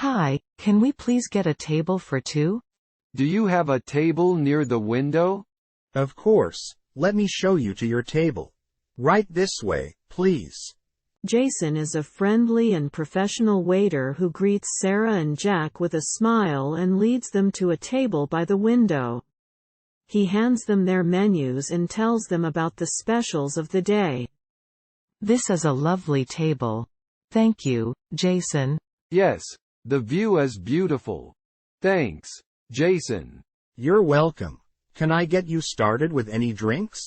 Hi, can we please get a table for two? Do you have a table near the window? Of course, let me show you to your table. Right this way, please. Jason is a friendly and professional waiter who greets Sarah and Jack with a smile and leads them to a table by the window. He hands them their menus and tells them about the specials of the day. This is a lovely table. Thank you, Jason. Yes, the view is beautiful. Thanks, Jason. You're welcome. Can I get you started with any drinks?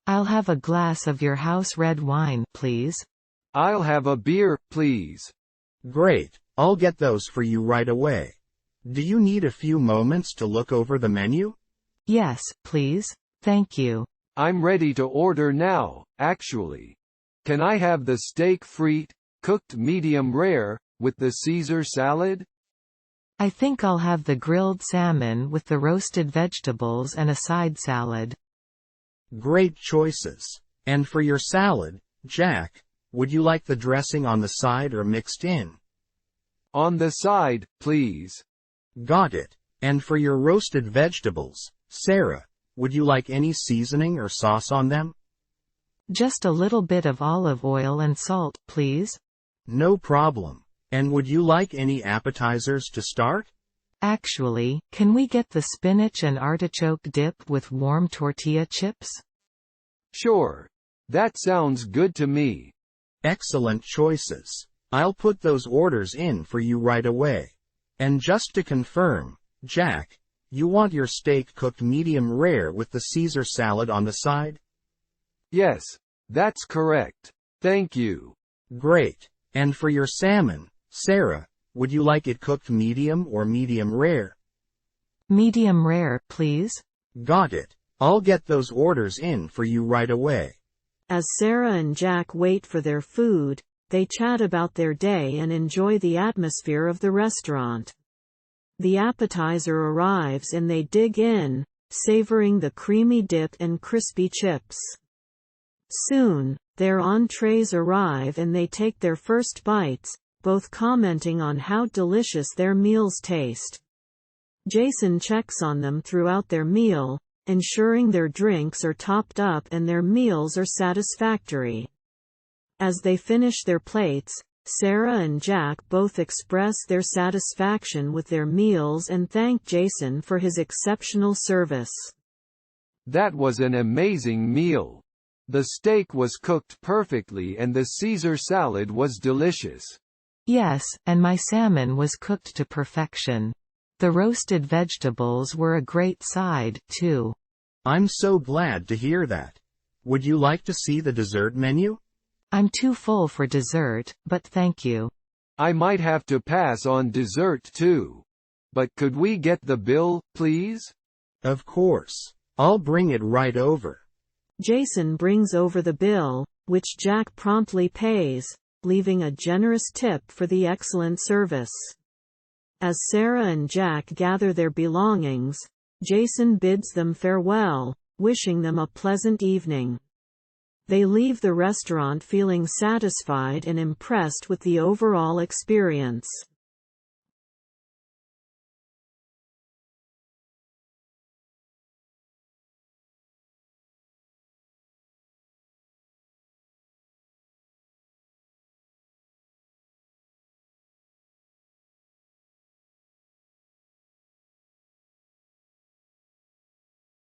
I'll have a glass of your house red wine, please. I'll have a beer, please. Great, I'll get those for you right away. Do you need a few moments to look over the menu? Yes, please. Thank you. I'm ready to order now, actually. Can I have the steak frite, cooked medium rare, with the Caesar salad? I think I'll have the grilled salmon with the roasted vegetables and a side salad. Great choices. And for your salad, Jack, would you like the dressing on the side or mixed in? On the side, please. Got it. And for your roasted vegetables, Sarah, would you like any seasoning or sauce on them? Just a little bit of olive oil and salt, please. No problem. And would you like any appetizers to start? Actually, can we get the spinach and artichoke dip with warm tortilla chips? Sure. That sounds good to me. Excellent choices. I'll put those orders in for you right away. And just to confirm, Jack, you want your steak cooked medium rare with the Caesar salad on the side? Yes, that's correct. Thank you. Great. And for your salmon, Sarah, would you like it cooked medium or medium rare? Medium rare, please. Got it. I'll get those orders in for you right away. As Sarah and Jack wait for their food, they chat about their day and enjoy the atmosphere of the restaurant. The appetizer arrives and they dig in, savoring the creamy dip and crispy chips. Soon, their entrees arrive and they take their first bites, both commenting on how delicious their meals taste. Jason checks on them throughout their meal, ensuring their drinks are topped up and their meals are satisfactory. As they finish their plates, Sarah and Jack both express their satisfaction with their meals and thank Jason for his exceptional service. That was an amazing meal. The steak was cooked perfectly and the Caesar salad was delicious. Yes, and my salmon was cooked to perfection. The roasted vegetables were a great side, too. I'm so glad to hear that. Would you like to see the dessert menu? I'm too full for dessert, but thank you. I might have to pass on dessert too. But could we get the bill, please? Of course. I'll bring it right over. Jason brings over the bill, which Jack promptly pays, leaving a generous tip for the excellent service. As Sarah and Jack gather their belongings, Jason bids them farewell, wishing them a pleasant evening. They leave the restaurant feeling satisfied and impressed with the overall experience.